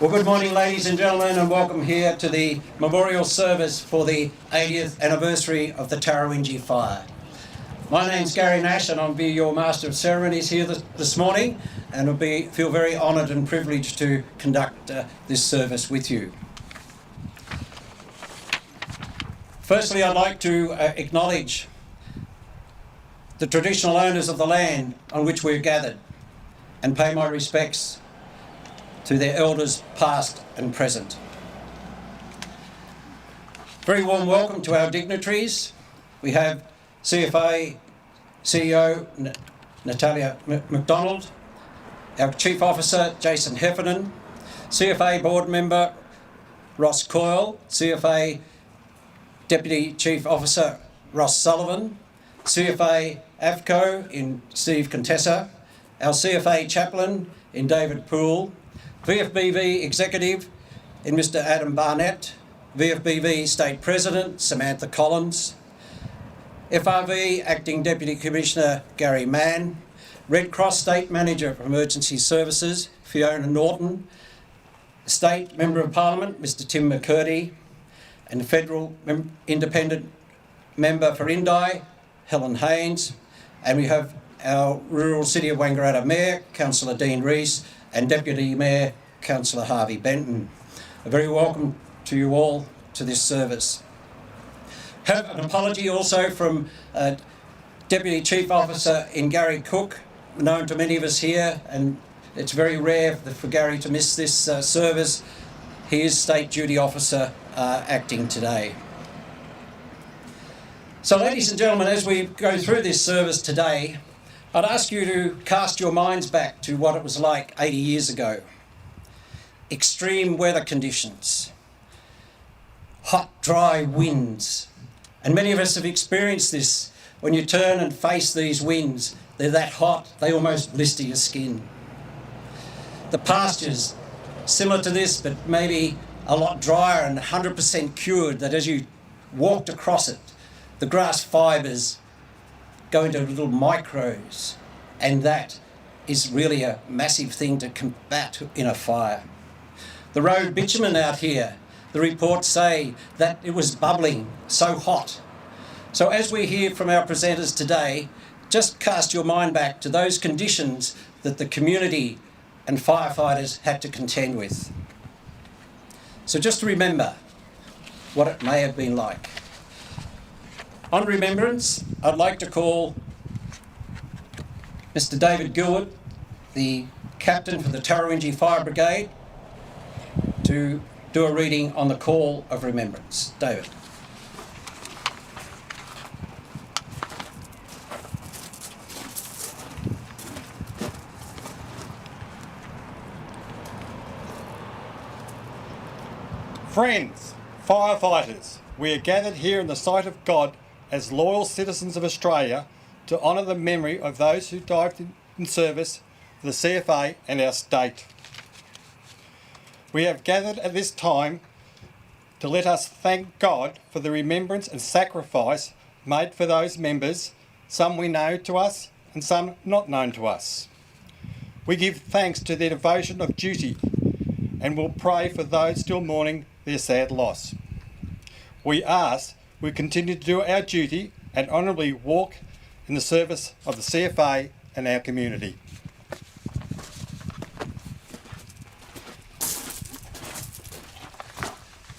Well, good morning, ladies and gentlemen, and welcome here to the memorial service for the 80th anniversary of the Tarrawingee fire. My name's Gary Nash, and I'll be your Master of Ceremonies here this morning, and I'll feel very honoured and privileged to conduct this service with you. Firstly, I'd like to acknowledge the traditional owners of the land on which we're gathered and pay my respects to their elders past and present. Very warm welcome to our dignitaries. We have CFA CEO Natalia MacDonald, our Chief Officer Jason Heffernan, CFA Board Member Ross Coyle, CFA Deputy Chief Officer Ross Sullivan, CFA AFCO in Steve Contessa, our CFA Chaplain in David Poole, VFBV Executive in Mr Adam Barnett, VFBV State President Samantha Collins, FRV Acting Deputy Commissioner Gary Mann, Red Cross State Manager for Emergency Services Fiona Norton, State Member of Parliament Mr Tim McCurdy, and Federal Independent Member for Indi Helen Haynes, and we have our Rural City of Wangaratta Mayor Councillor Dean Rees and Deputy Mayor Councillor Harvey Benton. A very welcome to you all to this service. Have an apology also from Deputy Chief Officer in Gary Cook, known to many of us here, and it's very rare for Gary to miss this service. He is State Duty Officer acting today. So ladies and gentlemen, as we go through this service today, I'd ask you to cast your minds back to what it was like 80 years ago. Extreme weather conditions, hot, dry winds, and many of us have experienced this. When you turn and face these winds, they're that hot, they almost blister your skin. The pastures, similar to this, but maybe a lot drier and 100% cured, that as you walked across it, the grass fibres go into little micros, and that is really a massive thing to combat in a fire. The road bitumen out here, the reports say that it was bubbling, so hot. So as we hear from our presenters today, just cast your mind back to those conditions that the community and firefighters had to contend with. So just remember what it may have been like. On remembrance, I'd like to call Mr David Gilwood, the Captain for the Tarrawingee Fire Brigade, to do a reading on the call of remembrance. David. Friends, firefighters, we are gathered here in the sight of God as loyal citizens of Australia to honour the memory of those who died in service for the CFA and our state. We have gathered at this time to let us thank God for the remembrance and sacrifice made for those members, some we know to us and some not known to us. We give thanks to their devotion of duty and will pray for those still mourning their sad loss. We ask we continue to do our duty and honourably walk in the service of the CFA and our community.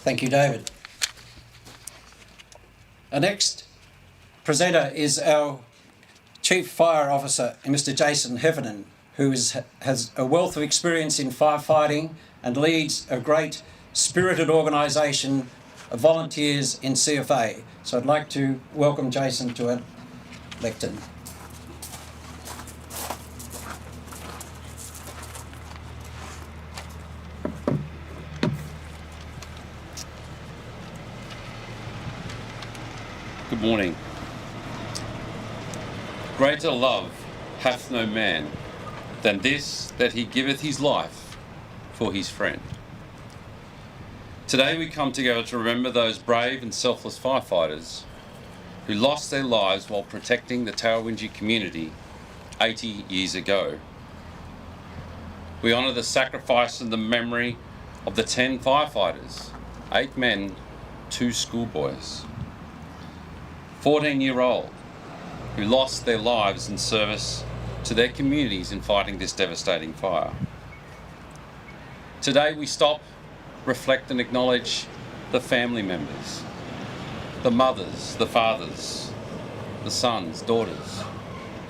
Thank you, David. Our next presenter is our Chief Fire Officer, Mr Jason Heffernan, who has a wealth of experience in firefighting and leads a great spirited organisation of volunteers in CFA. So I'd like to welcome Jason to our lectern. Good morning. Greater love hath no man than this, that he giveth his life for his friend. Today we come together to remember those brave and selfless firefighters who lost their lives while protecting the Tarrawingee community 80 years ago. We honour the sacrifice and the memory of the 10 firefighters, 8 men, 2 schoolboys. 14-year-old who lost their lives in service to their communities in fighting this devastating fire. Today we stop, reflect and acknowledge the family members, the mothers, the fathers, the sons, daughters,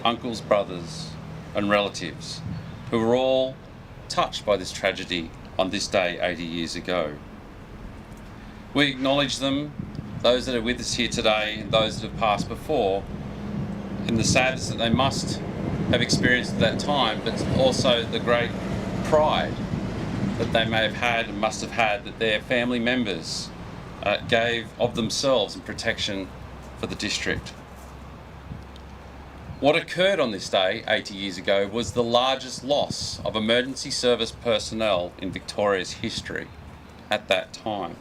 uncles, brothers and relatives who were all touched by this tragedy on this day 80 years ago. We acknowledge them, those that are with us here today and those that have passed before, in the sadness that they must have experienced at that time, but also the great pride that they may have had and must have had that their family members gave of themselves in protection for the district. What occurred on this day 80 years ago was the largest loss of emergency service personnel in Victoria's history at that time.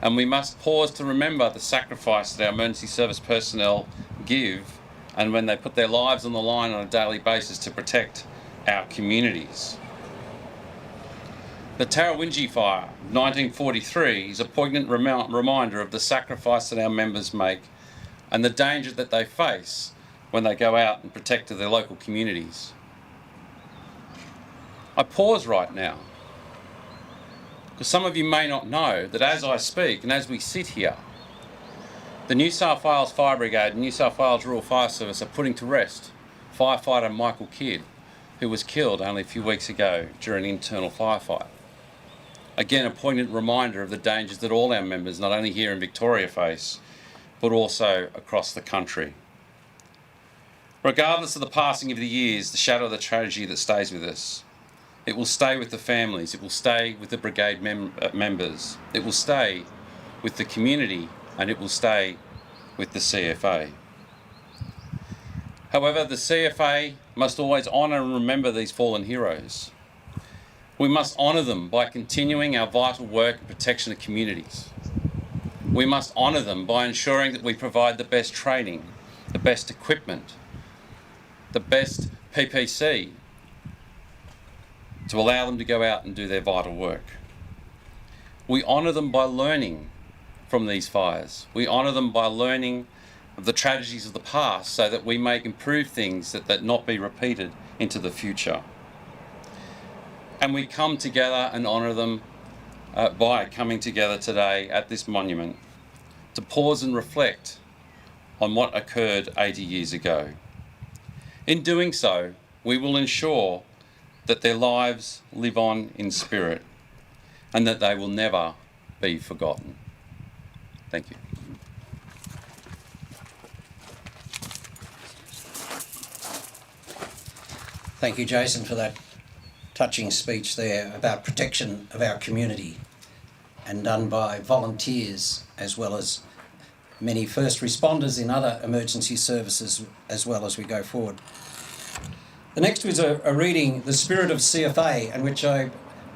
And we must pause to remember the sacrifice that our emergency service personnel give and when they put their lives on the line on a daily basis to protect our communities. The Tarrawingee fire of 1943 is a poignant reminder of the sacrifice that our members make and the danger that they face when they go out and protect their local communities. I pause right now because some of you may not know that as I speak and as we sit here, the New South Wales Fire Brigade and New South Wales Rural Fire Service are putting to rest firefighter Michael Kidd, who was killed only a few weeks ago during an internal firefight. Again, a poignant reminder of the dangers that all our members, not only here in Victoria, face, but also across the country. Regardless of the passing of the years, the shadow of the tragedy that stays with us, it will stay with the families, it will stay with the brigade members, it will stay with the community, and it will stay with the CFA. However, the CFA must always honour and remember these fallen heroes. We must honour them by continuing our vital work in protection of communities. We must honour them by ensuring that we provide the best training, the best equipment, the best PPC to allow them to go out and do their vital work. We honour them by learning from these fires. We honour them by learning of the tragedies of the past so that we may improve things that not be repeated into the future. And we come together and honour them by coming together today at this monument to pause and reflect on what occurred 80 years ago. In doing so, we will ensure that their lives live on in spirit and that they will never be forgotten. Thank you. Thank you, Jason, for that touching speech there about protection of our community and done by volunteers as well as many first responders in other emergency services as well as we go forward. The next is a reading, The Spirit of CFA, and which I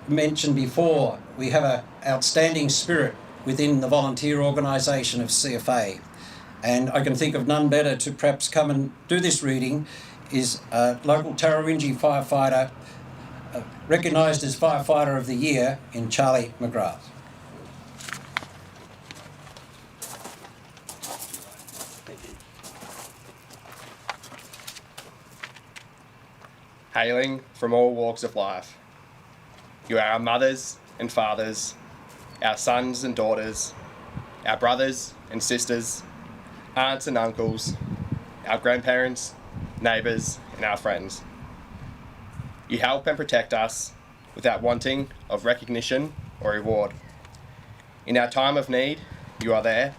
mentioned before. We have an outstanding spirit within the volunteer organisation of CFA, and I can think of none better to perhaps come and do this reading is a local Tarrawingee firefighter recognised as Firefighter of the Year in Charlie McGrath. Hailing from all walks of life, you are our mothers and fathers, our sons and daughters, our brothers and sisters, aunts and uncles, our grandparents, neighbours and our friends. You help and protect us without wanting of recognition or reward. In our time of need, you are there.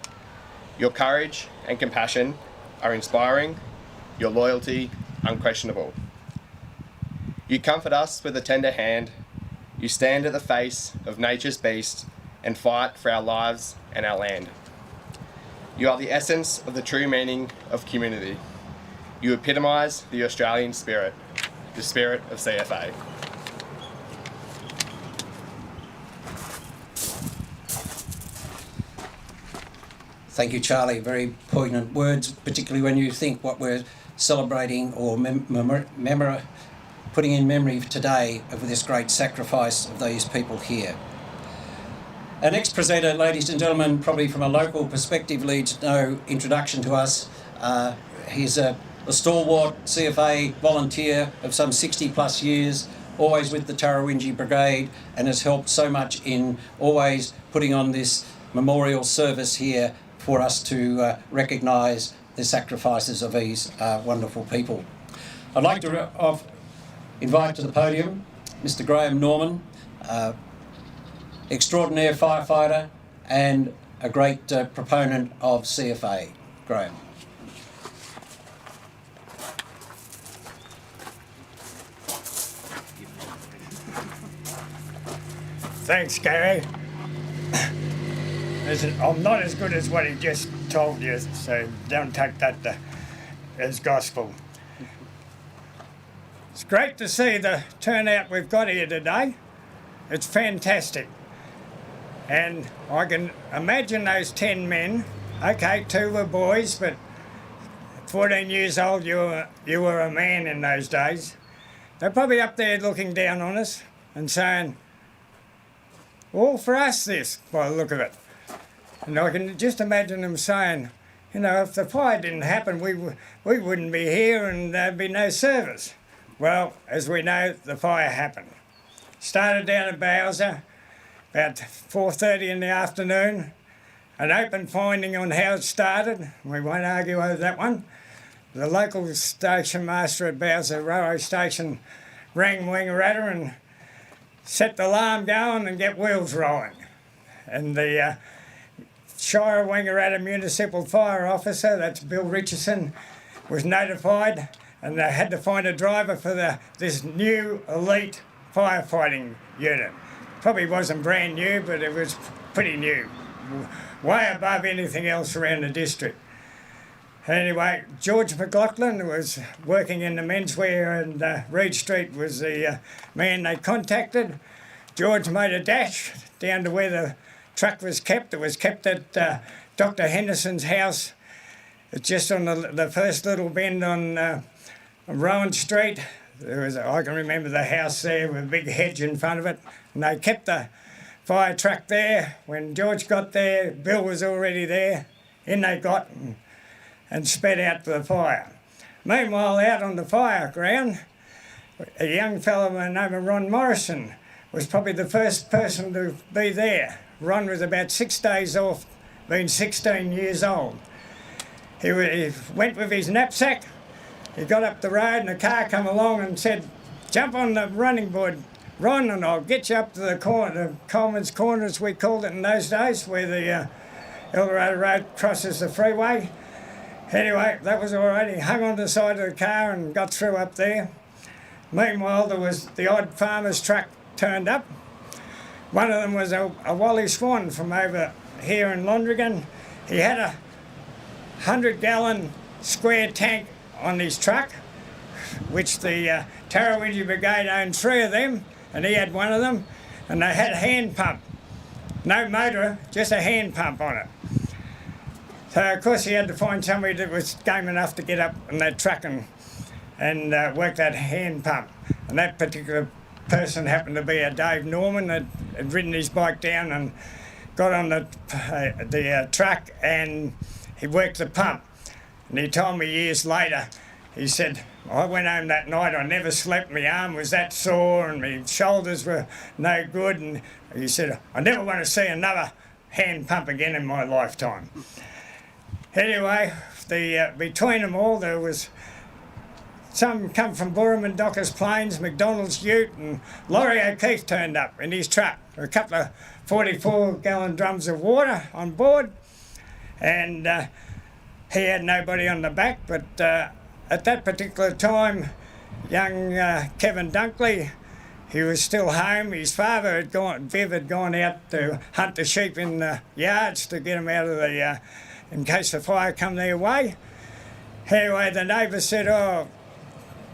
Your courage and compassion are inspiring, your loyalty unquestionable. You comfort us with a tender hand. You stand at the face of nature's beast and fight for our lives and our land. You are the essence of the true meaning of community. You epitomise the Australian spirit, the spirit of CFA. Thank you, Charlie. Very poignant words, particularly when you think what we're celebrating or putting in memory today of this great sacrifice of these people here. Our next presenter, ladies and gentlemen, probably from a local perspective, needs no introduction to us. He's a stalwart CFA volunteer of some 60 plus years, always with the Tarrawingee Brigade, and has helped so much in always putting on this memorial service here for us to recognise the sacrifices of these wonderful people. I'd like to invite to the podium Mr. Graham Norman, extraordinary firefighter and a great proponent of CFA. Graham. Thanks, Gary. I'm not as good as what he just told you, so don't take that as gospel. It's great to see the turnout we've got here today. It's fantastic. And I can imagine those 10 men. Okay, 2 were boys, but 14 years old, you were a man in those days. They're probably up there looking down on us and saying, all for us this, by the look of it. And I can just imagine them saying, you know, if the fire didn't happen, we wouldn't be here and there'd be no service. Well, as we know, the fire happened. Started down at Bowser, about 4:30 in the afternoon. An open finding on how it started. We won't argue over that one. The local station master at Bowser Railway Station rang Wangaratta and set the alarm going and get wheels rolling. And the Shire Wangaratta Municipal Fire Officer, that's Bill Richardson, was notified, and they had to find a driver for this new elite firefighting unit. Probably wasn't brand new, but it was pretty new, way above anything else around the district. Anyway, George McLaughlin was working in the menswear, and Reed Street was the man they contacted. George made a dash down to where the truck was kept. It was kept at Dr. Henderson's house. It's just on the first little bend on Rowan Street. I can remember the house there with a big hedge in front of it. And they kept the fire truck there. When George got there, Bill was already there. In they got and sped out for the fire. Meanwhile, out on the fire ground, a young fellow by the name of Ron Morrison was probably the first person to be there. Ron was about 6 days off, being 16 years old. He went with his knapsack. He got up the road and a car come along and said, jump on the running board, Ron, and I'll get you up to the Coleman's Corner, as we called it in those days, where the Eldorado Road crosses the freeway. Anyway, that was all right. He hung on the side of the car and got through up there. Meanwhile, there was the odd farmer's truck turned up. One of them was a Wally Swan from over here in Londrigan. He had a 100-gallon square tank on his truck, which the Tarrawingee Brigade owned 3 of them, and he had one of them, and they had a hand pump. No motor, just a hand pump on it. So, of course, he had to find somebody that was game enough to get up in that truck and work that hand pump. And that particular person happened to be a Dave Norman that had ridden his bike down and got on the truck, and he worked the pump. And he told me years later, he said, I went home that night, I never slept, my arm was that sore and my shoulders were no good, and he said, I never want to see another hand pump again in my lifetime. Anyway, between them all, there was some come from Burham Dockers Plains, McDonald's Ute, and Laurie O'Keefe turned up in his truck. A couple of 44-gallon drums of water on board, and he had nobody on the back, but at that particular time, young Kevin Dunkley, he was still home. His father Viv had gone out to hunt the sheep in the yards to get them out of the, in case the fire come their way. Anyway, the neighbour said, oh,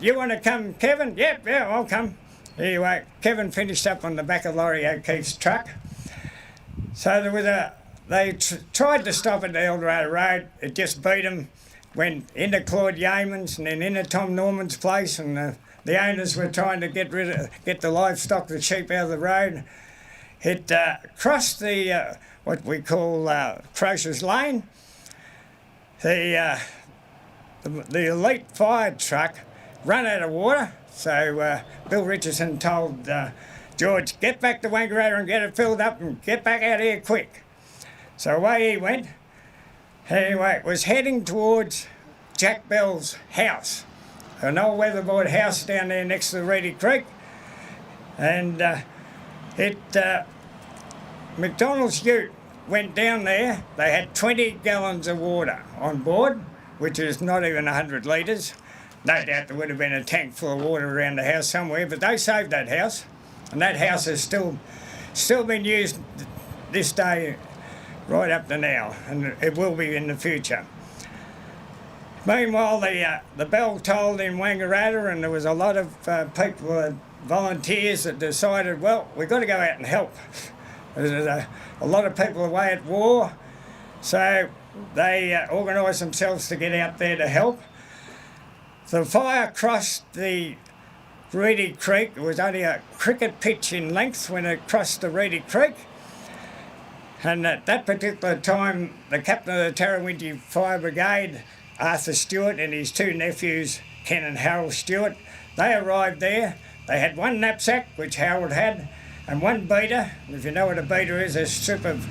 you want to come, Kevin? Yep, yeah, I'll come. Anyway, Kevin finished up on the back of Laurie O'Keefe's truck. So there was they tried to stop at the Eldorado Road. It just beat them. Went into Claude Yeaman's and then into Tom Norman's place, and the the owners were trying to get the livestock, the sheep out of the road. It crossed the what we call Crocer's Lane. The elite fire truck run out of water, so Bill Richardson told George, get back to Wangaratta and get it filled up and get back out here quick. So away he went. Anyway, it was heading towards Jack Bell's house, an old weatherboard house down there next to the Reedy Creek. And McDonald's ute went down there. They had 20 gallons of water on board, which is not even 100 litres. No doubt there would have been a tank full of water around the house somewhere, but they saved that house. And that house has still been used this day right up to now, and it will be in the future. Meanwhile, the bell tolled in Wangaratta, and there was a lot of people, volunteers, that decided, well, we've got to go out and help. There's a lot of people away at war, so they organised themselves to get out there to help. The fire crossed the Reedy Creek. It was only a cricket pitch in length when it crossed the Reedy Creek. And at that particular time, the captain of the Tarrawingee Fire Brigade, Arthur Stewart, and his two nephews, Ken and Harold Stewart, they arrived there. They had one knapsack, which Harold had, and one beater. If you know what a beater is, a strip of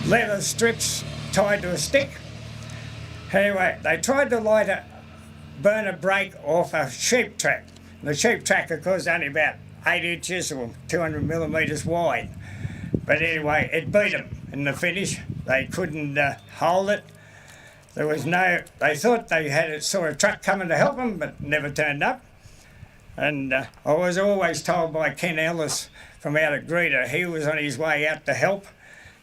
leather strips tied to a stick. Anyway, they tried to burn a break off a sheep track. The sheep track, of course, is only about 8 inches or 200 millimetres wide. But anyway, it beat them in the finish. They couldn't hold it. There was no. They thought they saw a truck coming to help them, but never turned up. And I was always told by Ken Ellis from out at Greta, he was on his way out to help.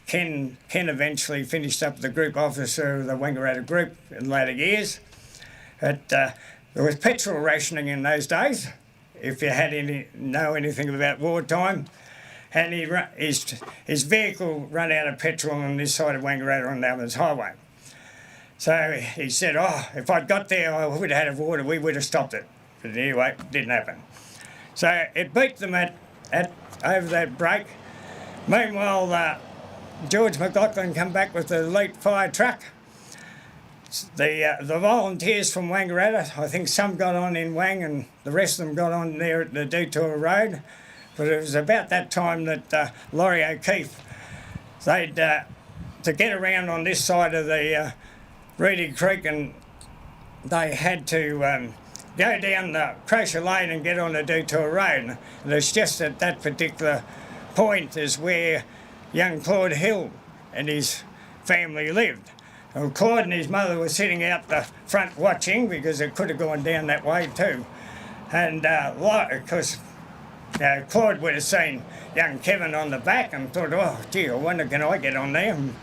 Ken eventually finished up the group officer of the Wangaratta group in later years. But there was petrol rationing in those days, if you know anything about wartime. And his vehicle ran out of petrol on this side of Wangaratta on the Alpine Highway. So he said, if I'd got there, I would have had water, we would have stopped it. But anyway, it didn't happen. So it beat them over that break. Meanwhile, George McLaughlin come back with the elite fire truck. The volunteers from Wangaratta, I think some got on in Wang and the rest of them got on there at the Detour Road. But it was about that time that Laurie O'Keefe, to get around on this side of the Reedy Creek, and they had to go down the Crocer Lane and get on the Detour Road. And it's just at that particular point is where young Claude Hill and his family lived. Well, Claude and his mother were sitting out the front watching because it could have gone down that way too. And of course, Claude would have seen young Kevin on the back and thought, oh gee, I wonder can I get on there? And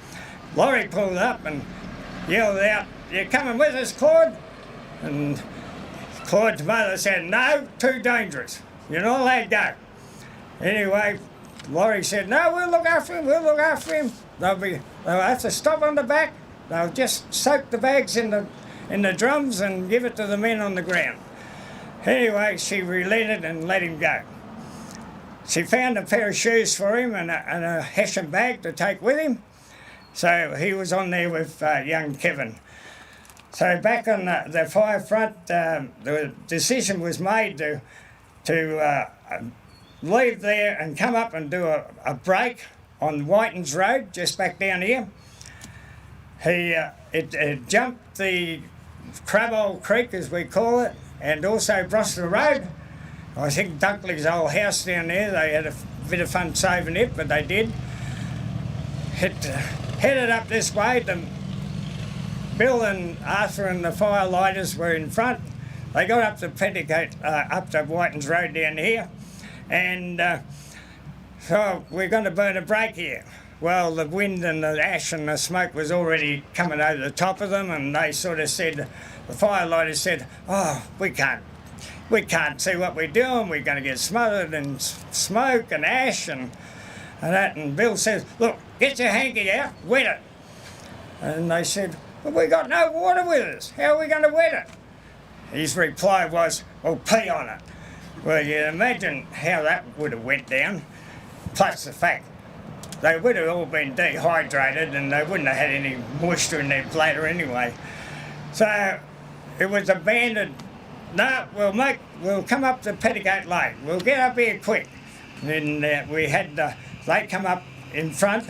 Laurie pulled up and yelled out, you coming with us, Claude? And Claude's mother said, no, too dangerous. You're not allowed to go. Anyway, Laurie said, no, we'll look after him. They'll have to stop on the back. They'll just soak the bags in the drums and give it to the men on the ground. Anyway, she relented and let him go. She found a pair of shoes for him and a Hessian bag to take with him. So he was on there with young Kevin. So back on the fire front, the decision was made to leave there and come up and do a break on Whitens Road, just back down here. It jumped the Crabhole Creek, as we call it, and also Brosler Road. I think Dunkley's old house down there, they had a bit of fun saving it, but they did. It headed up this way. Bill and Arthur and the firelighters were in front. They got up to Petticoat, up to Whitens Road down here, and so we're going to burn a break here. Well, the wind and the ash and the smoke was already coming over the top of them, and they sort of said, the firelighters said, oh, we can't see what we're doing, we're going to get smothered in smoke and ash and that. And Bill says, look, get your hanky out, wet it. And they said, well, we got no water with us, how are we going to wet it? his reply was, well, pee on it. Well, you imagine how that would have went down, plus the fact they would have all been dehydrated and they wouldn't have had any moisture in their bladder anyway. So it was abandoned. No, we'll come up to Pettigate Lane. We'll get up here quick. And then we had they come up in front,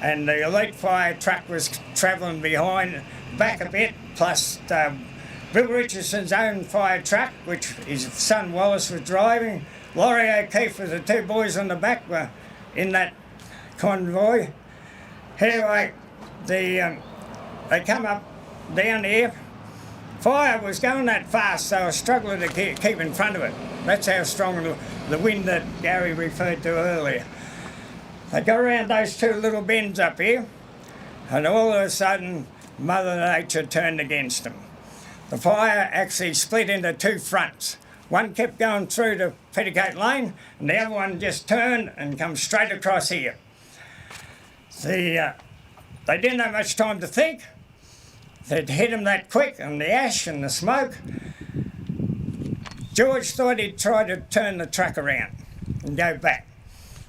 and the elite fire truck was travelling behind, back a bit. Plus Bill Richardson's own fire truck, which his son Wallace was driving. Laurie O'Keefe with the two boys on the back were in that convoy. Anyway, they come up down here. Fire was going that fast, so I was struggling to keep in front of it. That's how strong the wind that Gary referred to earlier. They go around those two little bends up here, and all of a sudden, Mother Nature turned against them. The fire actually split into two fronts. One kept going through to Pettigate Lane, and the other one just turned and come straight across here. They didn't have much time to think. They'd hit them that quick, and the ash and the smoke. George thought he'd try to turn the truck around and go back.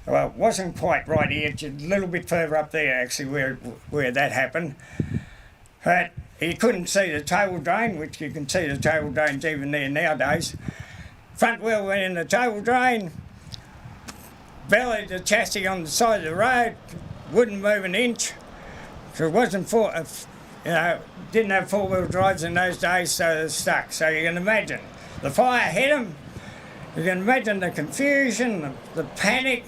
Well, it wasn't quite right here, it's a little bit further up there actually where that happened. But he couldn't see the table drain, which you can see the table drains even there nowadays. Front wheel went in the table drain, bellied the chassis on the side of the road, wouldn't move an inch. So it wasn't didn't have four-wheel drives in those days, so they're stuck. So you can imagine, the fire hit them. You can imagine the confusion, the panic,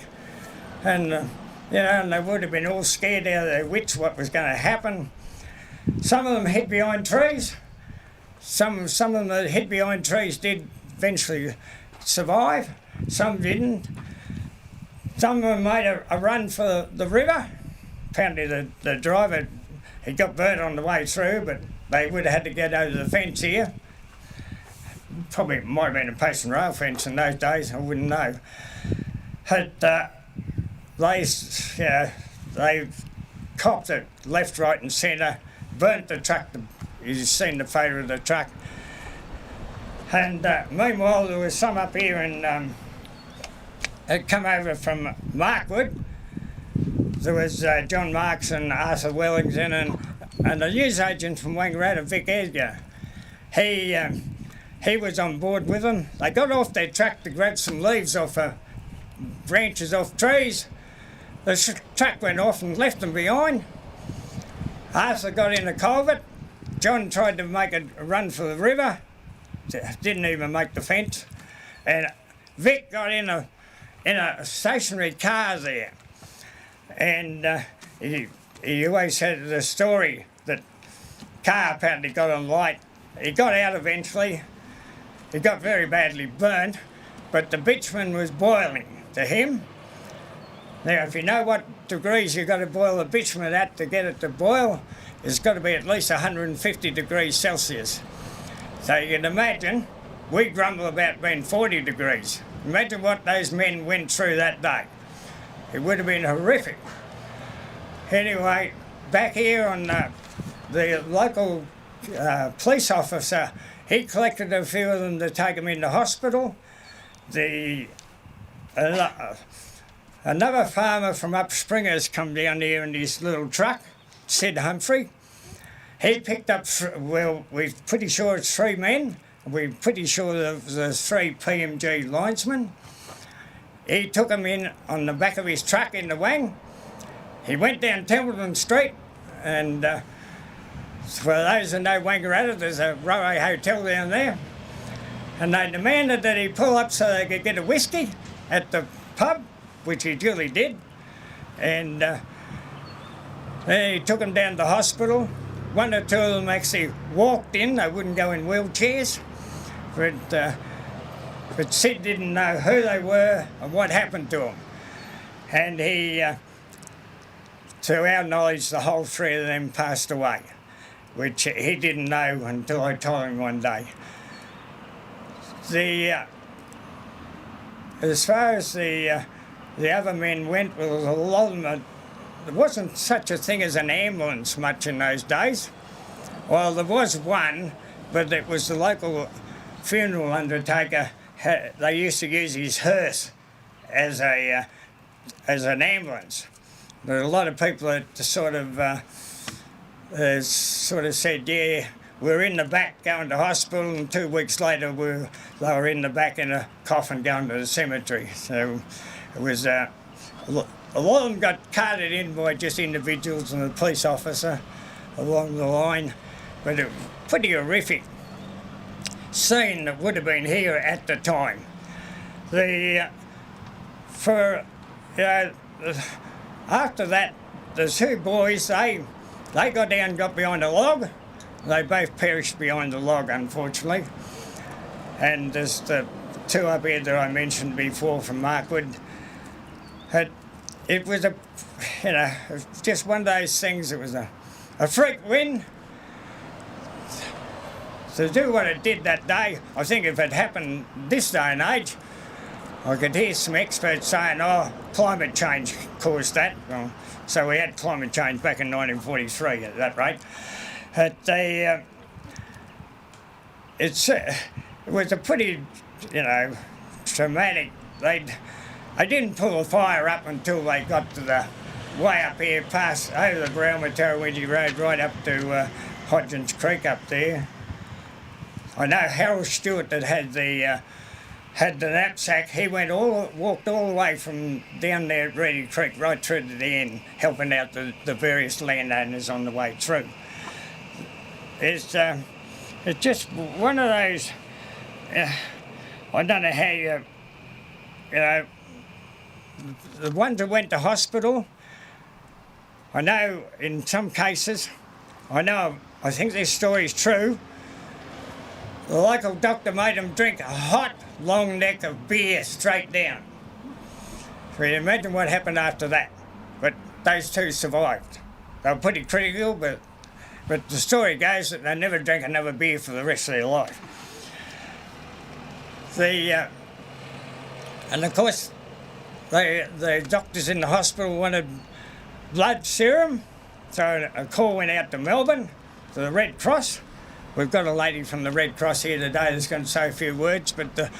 and and they would have been all scared out of their wits what was going to happen. Some of them hid behind trees. Some of them that hid behind trees did eventually survive. Some didn't. Some of them made a run for the river. Apparently the driver, he got burnt on the way through, but they would have had to get over the fence here. Probably might have been a post and rail fence in those days, I wouldn't know. But they copped it left, right and centre, burnt the truck. You've seen the photo of the truck. And meanwhile, there was some up here and had come over from Markwood. There was John Marks and Arthur Wellington and the newsagent from Wangaratta, Vic Edgar. He was on board with them. They got off their truck to grab some leaves off branches off trees. The truck went off and left them behind. Arthur got in a culvert. John tried to make a run for the river. Didn't even make the fence. And Vic got in a stationary car there. And he always had the story that car apparently got on light. He got out eventually. He got very badly burnt, but the bitumen was boiling to him. Now, if you know what degrees you've got to boil the bitumen at to get it to boil, it's got to be at least 150 degrees Celsius. So you can imagine, we grumble about being 40 degrees. Imagine what those men went through that day. It would have been horrific. Anyway, back here on the local police officer, he collected a few of them to take them into hospital. Another farmer from up Springers come down here in his little truck, Sid Humphrey. He picked up, we're pretty sure it's 3 men. We're pretty sure there's 3 PMG linesmen. He took them in on the back of his truck in the Wang. He went down Templeton Street, and for those who know Wangaratta, there's a railway hotel down there. And they demanded that he pull up so they could get a whiskey at the pub, which he duly did. And then he took them down to the hospital. 1 or 2 of them actually walked in. They wouldn't go in wheelchairs. But Sid didn't know who they were and what happened to them. And he, to our knowledge, the whole 3 of them passed away, which he didn't know until I told him one day. As far as the other men went, well, a lot of them, there wasn't such a thing as an ambulance much in those days. Well, there was one, but it was the local funeral undertaker, they used to use his hearse as an ambulance. There were a lot of people that sort of said, yeah, we're in the back going to hospital, and 2 weeks later they were in the back in a coffin going to the cemetery. So it was a lot of them got carted in by just individuals and a police officer along the line, but it was pretty horrific scene that would have been here at the time. After that, the 2 boys, they got down and got behind a log. They both perished behind the log, unfortunately. And there's the 2 up here that I mentioned before from Markwood. It was just one of those things. It was a freak win. To do what it did that day, I think if it happened this day and age, I could hear some experts saying, oh, climate change caused that. Well, so we had climate change back in 1943 at that rate. It was a pretty, traumatic. They didn't pull the fire up until they got to the way up here, past over the Brownwood Tarrawingee Road, right up to Hodgins Creek up there. I know Harold Stewart that had the knapsack. He walked all the way from down there at Reedy Creek right through to the end, helping out the various landowners on the way through. It's just one of those. I don't know how the ones that went to hospital. I know in some cases, I think this story is true. The local doctor made them drink a hot, long neck of beer straight down. So you imagine what happened after that. But those 2 survived. They were pretty critical, but the story goes that they never drank another beer for the rest of their life. And of course, the doctors in the hospital wanted blood serum, so a call went out to Melbourne, to the Red Cross. We've got a lady from the Red Cross here today that's going to say a few words, but the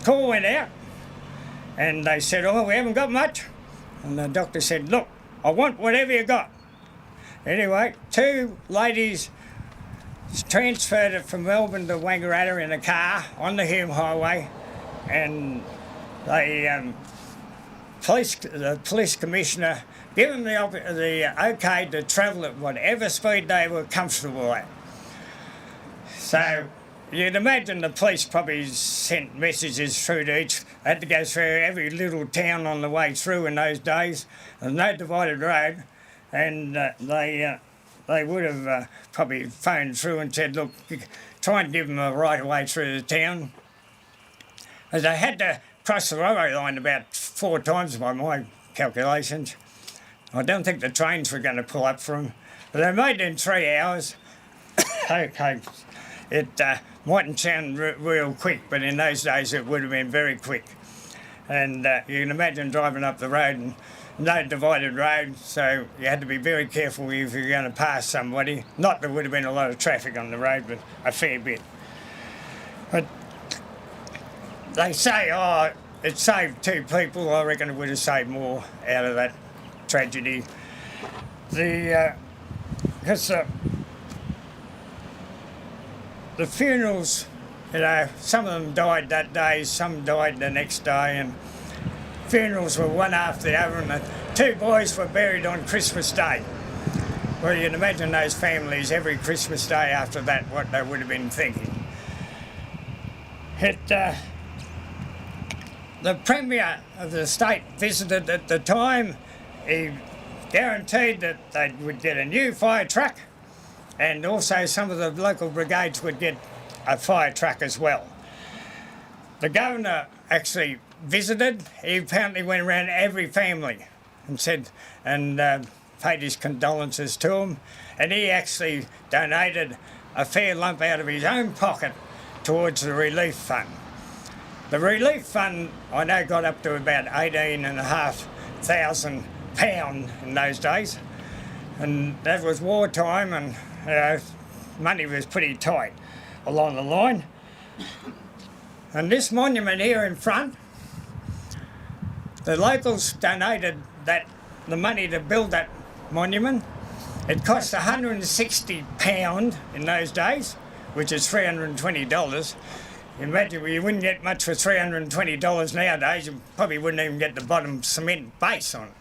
call went out and they said, oh, we haven't got much. And the doctor said, look, I want whatever you got. Anyway, 2 ladies transferred it from Melbourne to Wangaratta in a car on the Hume Highway, and the police commissioner give them the okay to travel at whatever speed they were comfortable at. So you'd imagine the police probably sent messages through to they had to go through every little town on the way through in those days. There's no divided road, and they would have probably phoned through and said, look, try and give them a right of way through the town. As they had to cross the railway line about 4 times by my calculations. I don't think the trains were going to pull up for them, but they made it in 3 hours. Okay, it mightn't sound real quick, but in those days it would have been very quick. And you can imagine driving up the road and no divided road, so you had to be very careful if you were going to pass somebody. Not there would have been a lot of traffic on the road, but a fair bit. But they say, oh, it saved 2 people. I reckon it would have saved more out of that tragedy. Because the funerals, some of them died that day, some died the next day, and funerals were one after the other, and the 2 boys were buried on Christmas Day. Well, you can imagine those families every Christmas Day after that, what they would have been thinking. The Premier of the state visited at the time. He guaranteed that they would get a new fire truck, and also some of the local brigades would get a fire truck as well. The governor actually visited. He apparently went around every family and said, and paid his condolences to them, and he actually donated a fair lump out of his own pocket towards the relief fund. The relief fund, I know, got up to about £18,500 in those days, and that was wartime, and money was pretty tight. along the line. And this monument here in front, the locals donated the money to build that monument. It cost £160 in those days, which is $320. Imagine you wouldn't get much for $320 nowadays. You probably wouldn't even get the bottom cement base on it.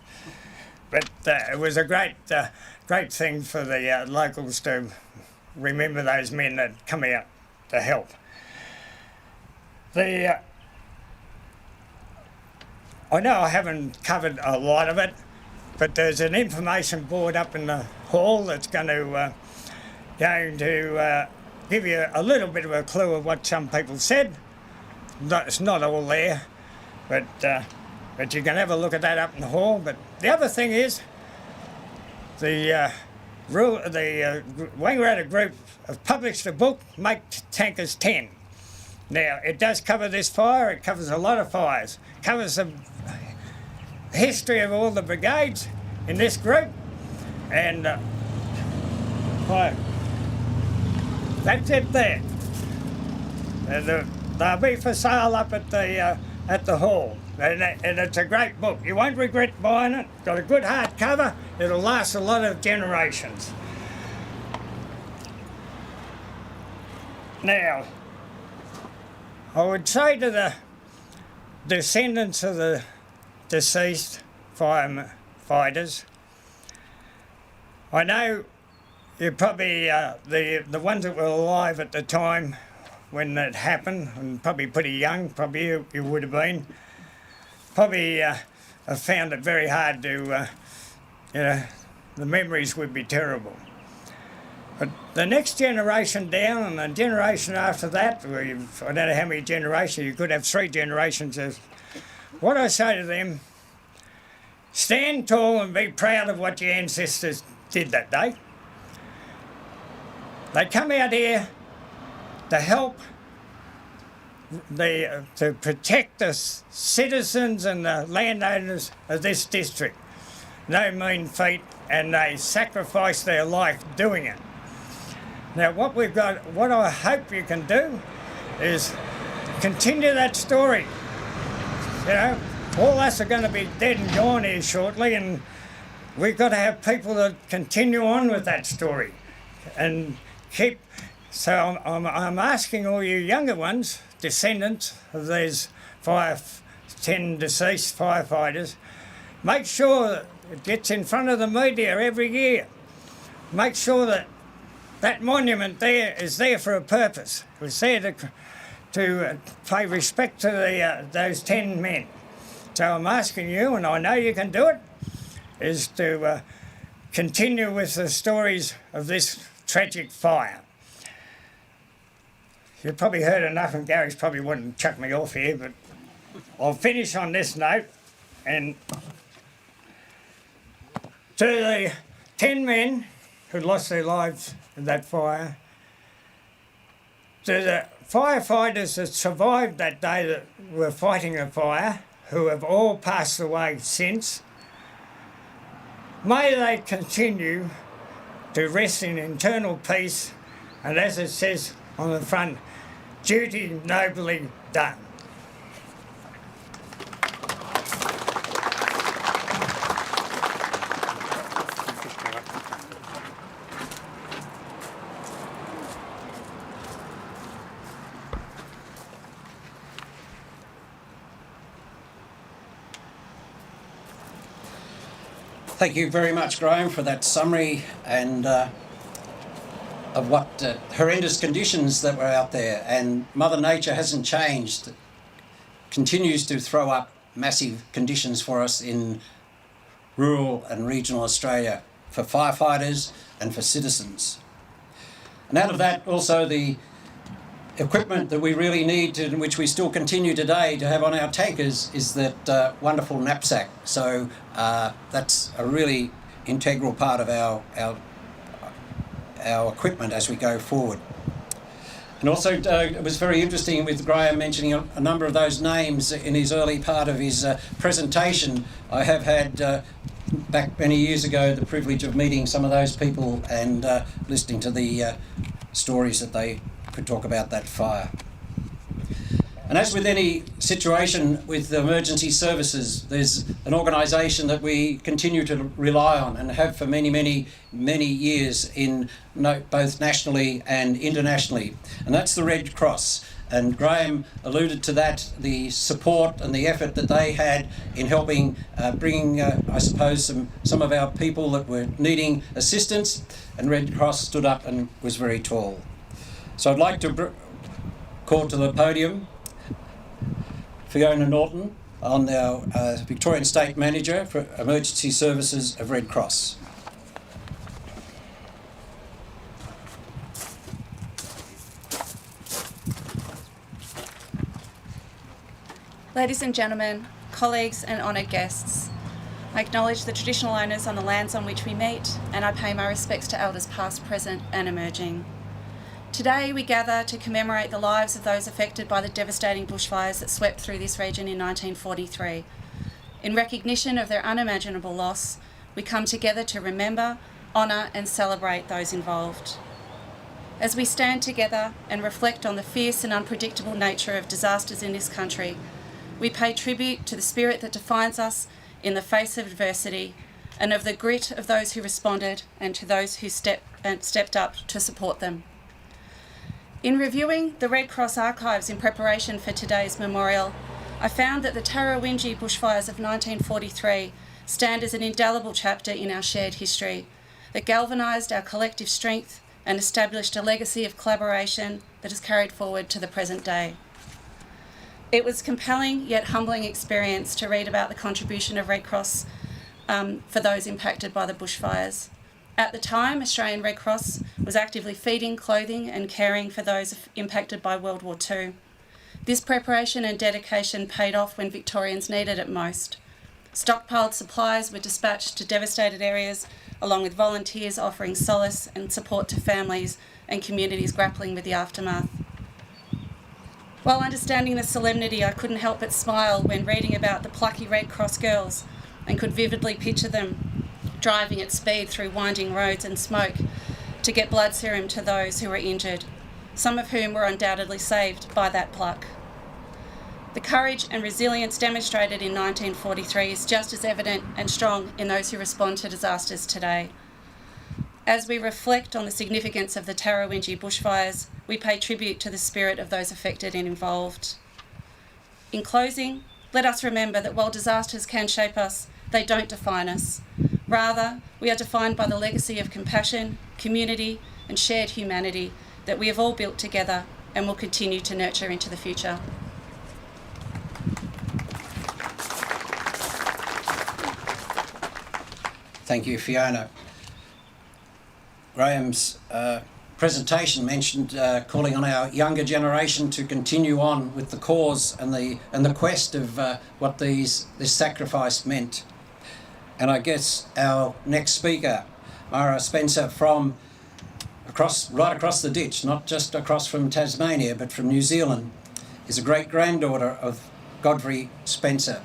But it was a great thing for the locals to remember those men that come out to help. I know I haven't covered a lot of it, but there's an information board up in the hall that's going to give you a little bit of a clue of what some people said. It's not all there, but you can have a look at that up in the hall. But the other thing is, the Wangaratta group have published a book, Make Tankers 10. Now, it does cover this fire, it covers a lot of fires, covers the history of all the brigades in this group, and that's it there. They'll be for sale up at the hall, and it's a great book. You won't regret buying it. Got a good hardcover. It'll last a lot of generations. Now, I would say to the descendants of the deceased firefighters, I know you're probably the ones that were alive at the time when it happened, and probably pretty young, probably you would have been, probably have found it very hard to, the memories would be terrible. But the next generation down and the generation after that, I don't know how many generations, you could have 3 generations. What I say to them, stand tall and be proud of what your ancestors did that day. They come out here to help, to protect the citizens and the landowners of this district. No mean feat, and they sacrifice their life doing it. Now what I hope you can do is continue that story. All us are going to be dead and gone here shortly, and we've got to have people that continue on with that story and keep. So I'm asking all you younger ones, descendants of these 10 deceased firefighters, make sure that it gets in front of the media every year. Make sure that that monument there is there for a purpose. It was there to pay respect to those 10 men. So I'm asking you, and I know you can do it, is to continue with the stories of this tragic fire. You've probably heard enough, and Gary's probably wouldn't chuck me off here, but I'll finish on this note. And to the 10 men who lost their lives in that fire, to the firefighters that survived that day that were fighting the fire, who have all passed away since, may they continue to rest in eternal peace, and as it says on the front, duty nobly done. Thank you very much, Graham, for that summary and of what horrendous conditions that were out there. And Mother Nature hasn't changed. It continues to throw up massive conditions for us in rural and regional Australia for firefighters and for citizens. And out of that, also the equipment that we really need to, which we still continue today to have on our tankers, is that wonderful knapsack. So that's a really integral part of our equipment as we go forward. And also it was very interesting with Graham mentioning a number of those names in his early part of his presentation. I have had back many years ago the privilege of meeting some of those people and listening to the stories that they could talk about that fire. And as with any situation with the emergency services, there's an organisation that we continue to rely on and have for many, many, many years both nationally and internationally, and that's the Red Cross. And Graham alluded to that, the support and the effort that they had in helping bringing, I suppose, some of our people that were needing assistance, and Red Cross stood up and was very tall. So I'd like to call to the podium Fiona Norton, on our Victorian State Manager for Emergency Services of Red Cross. Ladies and gentlemen, colleagues and honoured guests, I acknowledge the traditional owners on the lands on which we meet, and I pay my respects to elders past, present and emerging. Today we gather to commemorate the lives of those affected by the devastating bushfires that swept through this region in 1943. In recognition of their unimaginable loss, we come together to remember, honour and celebrate those involved. As we stand together and reflect on the fierce and unpredictable nature of disasters in this country, we pay tribute to the spirit that defines us in the face of adversity, and of the grit of those who responded and to those who stepped up to support them. In reviewing the Red Cross archives in preparation for today's memorial, I found that the Tarrawingee bushfires of 1943 stand as an indelible chapter in our shared history that galvanised our collective strength and established a legacy of collaboration that is carried forward to the present day. It was a compelling yet humbling experience to read about the contribution of Red Cross for those impacted by the bushfires. At the time, Australian Red Cross was actively feeding, clothing and caring for those impacted by World War II. This preparation and dedication paid off when Victorians needed it most. Stockpiled supplies were dispatched to devastated areas, along with volunteers offering solace and support to families and communities grappling with the aftermath. While understanding the solemnity, I couldn't help but smile when reading about the plucky Red Cross girls, and could vividly picture them driving at speed through winding roads and smoke to get blood serum to those who were injured, some of whom were undoubtedly saved by that pluck. The courage and resilience demonstrated in 1943 is just as evident and strong in those who respond to disasters today. As we reflect on the significance of the Tarrawingee bushfires, we pay tribute to the spirit of those affected and involved. In closing, let us remember that while disasters can shape us, they don't define us. Rather, we are defined by the legacy of compassion, community and shared humanity that we have all built together and will continue to nurture into the future. Thank you, Fiona. Graham's presentation mentioned calling on our younger generation to continue on with the cause and the quest of what this sacrifice meant. And I guess our next speaker, Mara Spencer, from right across the ditch, not just across from Tasmania, but from New Zealand, is a great-granddaughter of Godfrey Spencer.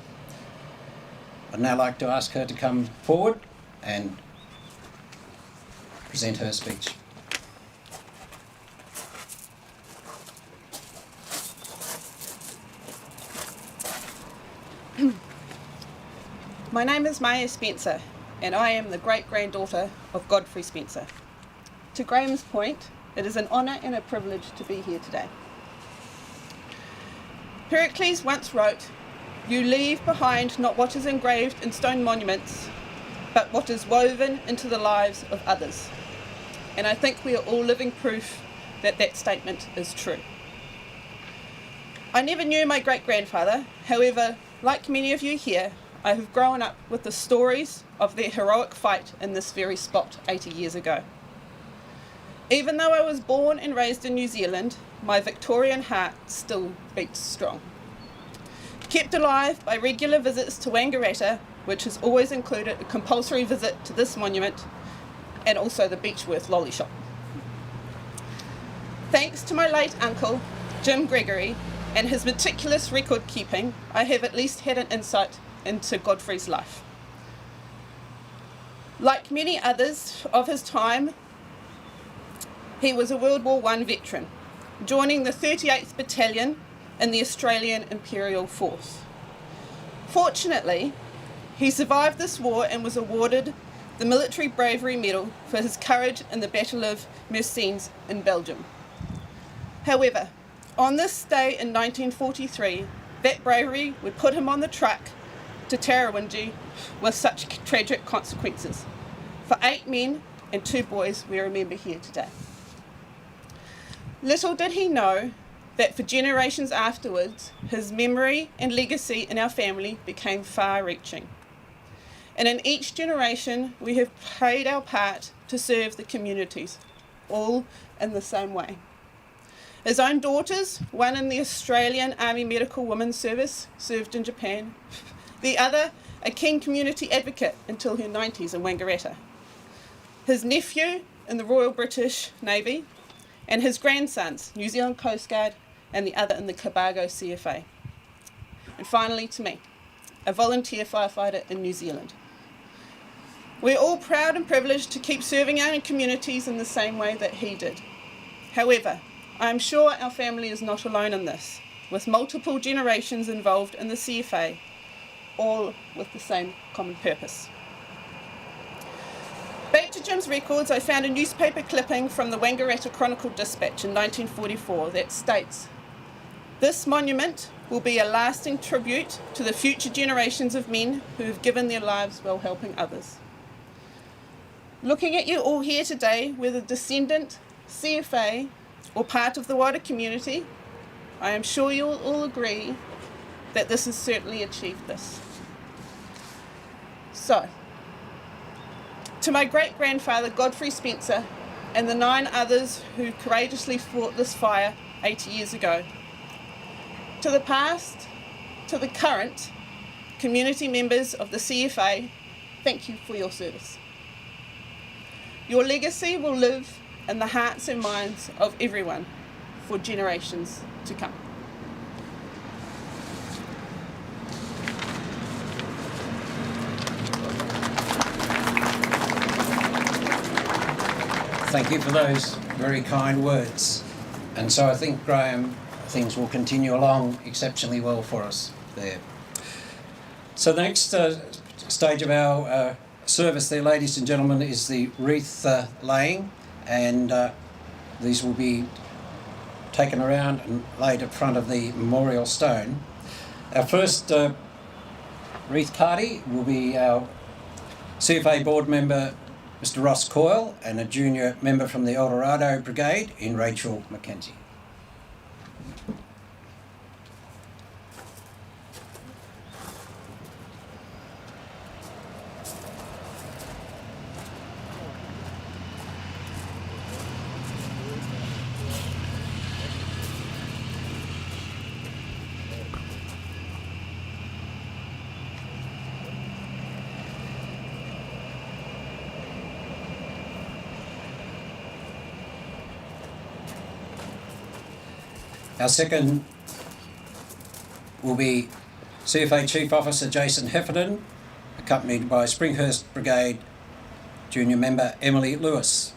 I'd now like to ask her to come forward and present her speech. My name is Maya Spencer, and I am the great-granddaughter of Godfrey Spencer. To Graham's point, it is an honour and a privilege to be here today. Pericles once wrote, "You leave behind not what is engraved in stone monuments, but what is woven into the lives of others." And I think we are all living proof that that statement is true. I never knew my great-grandfather. However, like many of you here, I have grown up with the stories of their heroic fight in this very spot 80 years ago. Even though I was born and raised in New Zealand, my Victorian heart still beats strong. Kept alive by regular visits to Wangaratta, which has always included a compulsory visit to this monument and also the Beechworth lolly shop. Thanks to my late uncle, Jim Gregory, and his meticulous record keeping, I have at least had an insight into Godfrey's life. Like many others of his time, he was a World War I veteran, joining the 38th Battalion in the Australian Imperial Force. Fortunately, he survived this war and was awarded the Military Bravery Medal for his courage in the Battle of Messines in Belgium. However, on this day in 1943, that bravery would put him on the truck to Tarrawingee with such tragic consequences for 8 men and 2 boys we remember here today. Little did he know that for generations afterwards, his memory and legacy in our family became far-reaching. And in each generation, we have played our part to serve the communities, all in the same way. His own daughters, one in the Australian Army Medical Women's Service, served in Japan. The other, a keen community advocate until her 90s in Wangaratta. His nephew in the Royal British Navy, and his grandsons, New Zealand Coast Guard, and the other in the Cobargo CFA. And finally to me, a volunteer firefighter in New Zealand. We're all proud and privileged to keep serving our communities in the same way that he did. However, I am sure our family is not alone in this, with multiple generations involved in the CFA, all with the same common purpose. Back to Jim's records, I found a newspaper clipping from the Wangaratta Chronicle Dispatch in 1944 that states, "This monument will be a lasting tribute to the future generations of men who have given their lives while helping others." Looking at you all here today, whether descendant, CFA, or part of the wider community, I am sure you'll all agree that this has certainly achieved this. So, to my great-grandfather Godfrey Spencer and the 9 others who courageously fought this fire 80 years ago, to the past, to the current community members of the CFA, thank you for your service. Your legacy will live in the hearts and minds of everyone for generations to come. Thank you for those very kind words. And so I think, Graham, things will continue along exceptionally well for us there. So the next stage of our service there, ladies and gentlemen, is the wreath laying, and these will be taken around and laid in front of the memorial stone. Our first wreath party will be our CFA board member Mr. Ross Coyle and a junior member from the Eldorado Brigade in Rachel Mackenzie. Our second will be CFA Chief Officer Jason Heffernan, accompanied by Springhurst Brigade Junior Member Emily Lewis.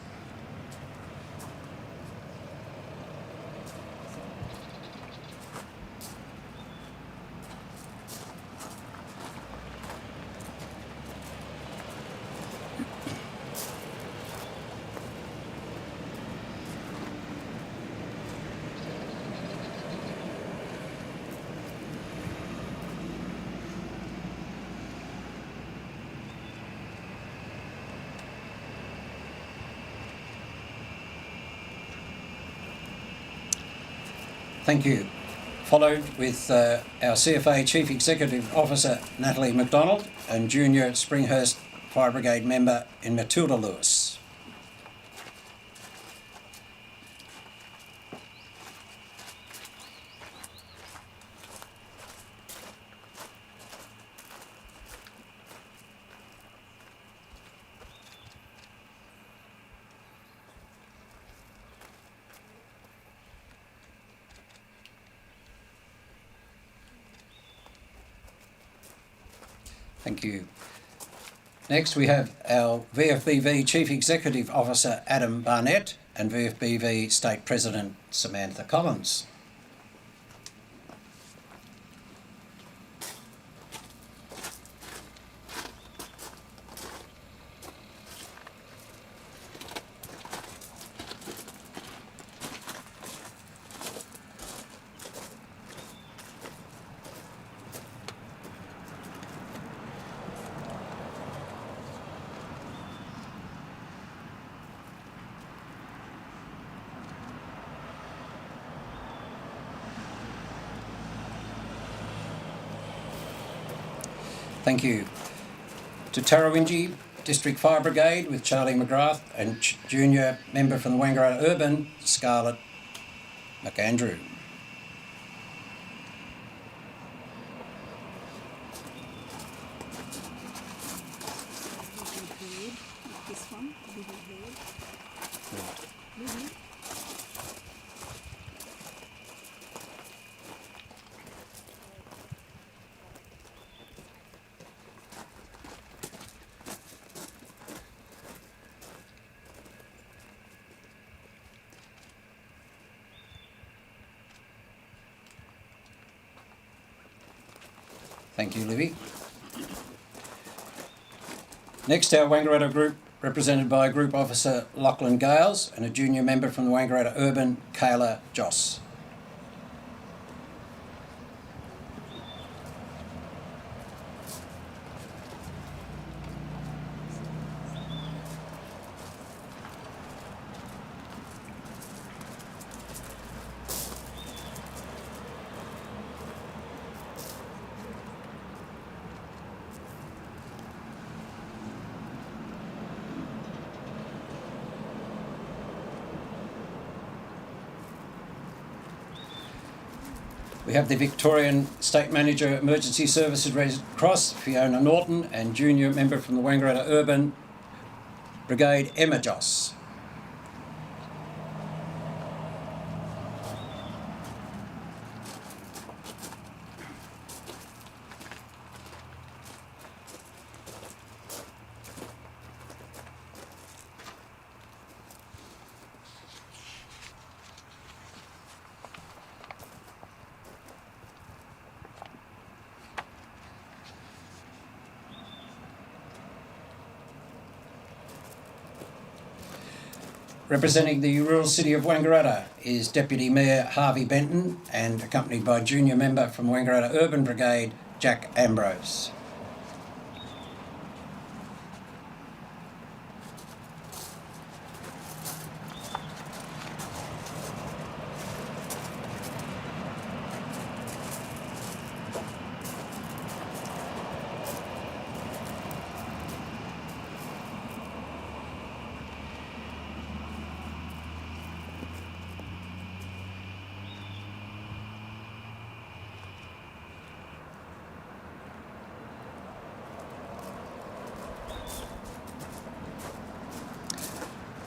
Thank you. Followed with our CFA Chief Executive Officer Natalie MacDonald and Junior Springhurst Fire Brigade member in Matilda Lewis. Thank you. Next we have our VFBV Chief Executive Officer Adam Barnett and VFBV State President Samantha Collins. Thank you. To Tarrawingee District Fire Brigade with Charlie McGrath and Junior Member from the Wangaratta Urban, Scarlett McAndrew. Thank you, Livy. Next, our Wangaratta group, represented by Group Officer Lachlan Gales and a junior member from the Wangaratta Urban, Kayla Joss. We have the Victorian State Manager Emergency Services Red Cross, Fiona Norton, and junior member from the Wangaratta Urban Brigade, Emma Joss. Representing the rural city of Wangaratta is Deputy Mayor Harvey Benton and accompanied by junior member from Wangaratta Urban Brigade, Jack Ambrose.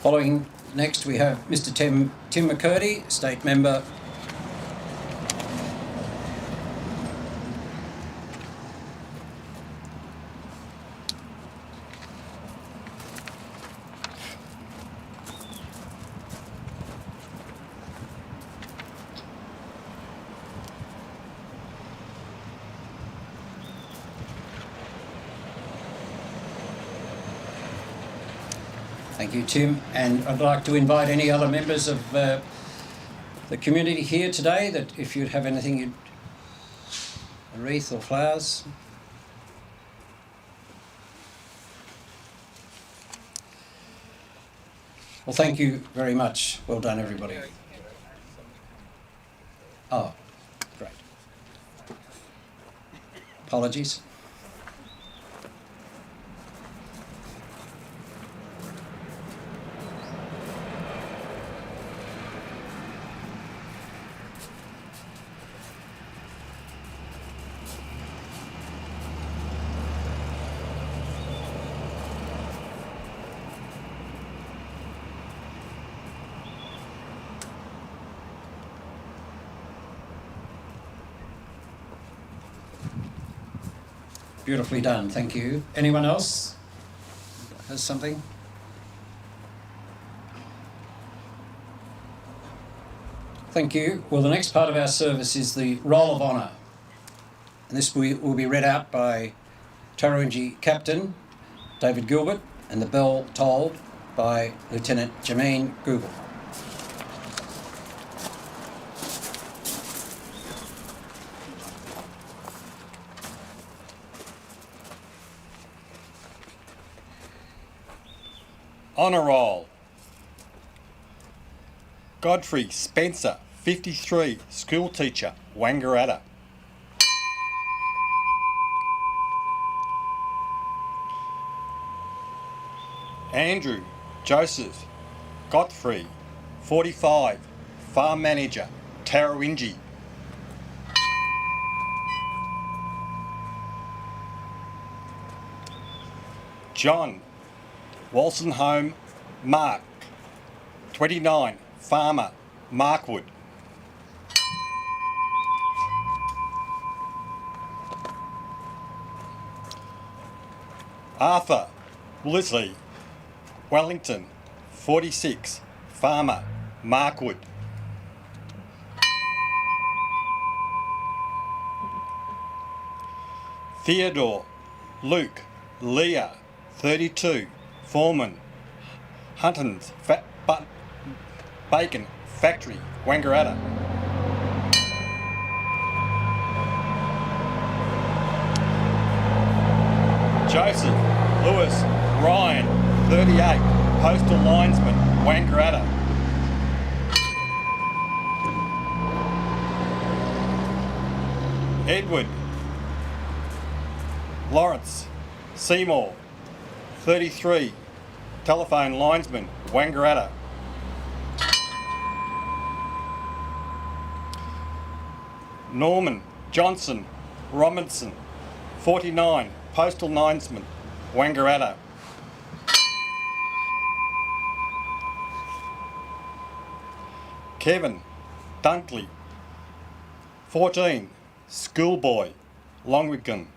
Following next, we have Mr. Tim McCurdy, State Member. Thank you, Tim. And I'd like to invite any other members of the community here today that if you'd have anything, a wreath or flowers. Well, thank you very much. Well done, everybody. Oh, great. Apologies. Beautifully done, thank you. Anyone else has something? Thank you. Well, the next part of our service is the Roll of Honour. And this will be read out by Tarrawingee Captain David Gilbert and the bell tolled by Lieutenant Jermaine Google. Honour Roll. Godfrey Spencer, 53, school teacher, Wangaratta. Andrew Joseph Guthrie, 45, farm manager, Tarrawingee. John Wolstenholme Mark, 29, farmer, Markwood. Arthur Willesley, Wellington, 46, farmer, Markwood. Theodore Luke Leah, 32, foreman, Huttons Bacon Factory, Wangaratta. Joseph Lewis Ryan, 38, postal linesman, Wangaratta. Edward Laurence Seymour, 33, telephone linesman, Wangaratta. Norman Johnson Robinson, 49, postal linesman, Wangaratta. Kevin Dunkley, 14, schoolboy, Londrigan.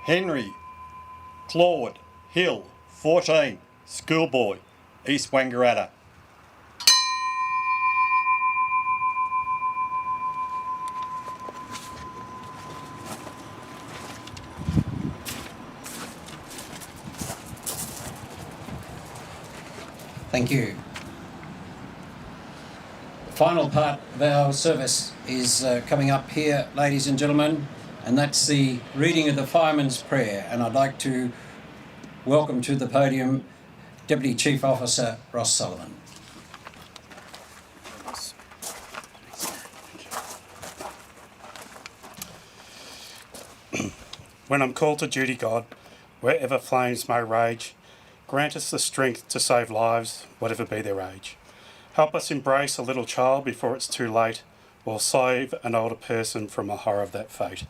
Henry Claude Hill, 14, schoolboy, East Wangaratta. Thank you. The final part of our service is coming up here, ladies and gentlemen, and that's the reading of the Fireman's Prayer. And I'd like to welcome to the podium Deputy Chief Officer Ross Sullivan. When I'm called to duty, God, wherever flames may rage, grant us the strength to save lives, whatever be their age. Help us embrace a little child before it's too late, or save an older person from the horror of that fate.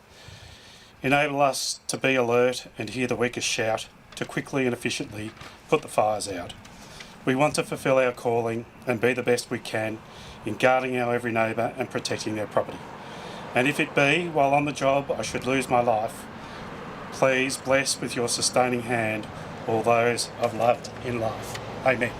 Enable us to be alert and hear the weakest shout, to quickly and efficiently put the fires out. We want to fulfil our calling and be the best we can in guarding our every neighbour and protecting their property. And if it be, while on the job, I should lose my life, please bless with your sustaining hand all those I've loved in life. Amen.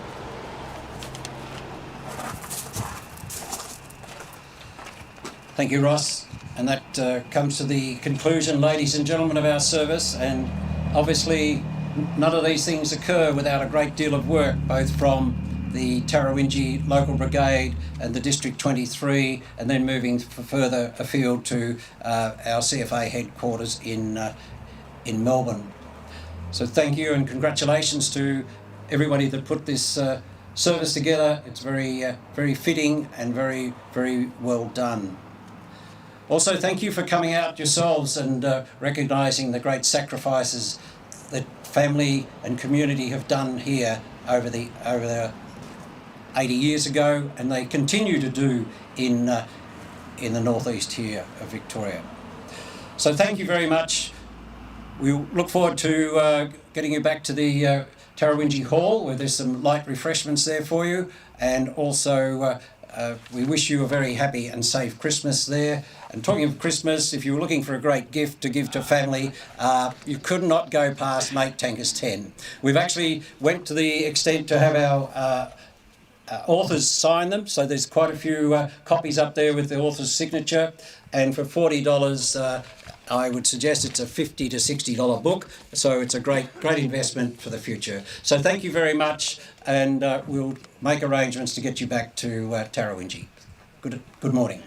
Thank you, Ross. And that comes to the conclusion, ladies and gentlemen, of our service. And obviously, none of these things occur without a great deal of work, both from the Tarrawingee Local Brigade and the District 23, and then moving further afield to our CFA headquarters in Melbourne. So thank you and congratulations to everybody that put this service together. It's very fitting and very, very well done. Also, thank you for coming out yourselves and recognising the great sacrifices that family and community have done here over the 80 years ago, and they continue to do in the northeast here of Victoria. So thank you very much. We look forward to getting you back to the Tarrawingee Hall, where there's some light refreshments there for you, and also we wish you a very happy and safe Christmas there. And talking of Christmas, if you were looking for a great gift to give to family, you could not go past Mate Tanker's 10. We've actually went to the extent to have our authors sign them, so there's quite a few copies up there with the author's signature. And for $40, I would suggest it's a $50 to $60 book, so it's a great investment for the future. So thank you very much, and we'll make arrangements to get you back to Tarrawingee. Good morning.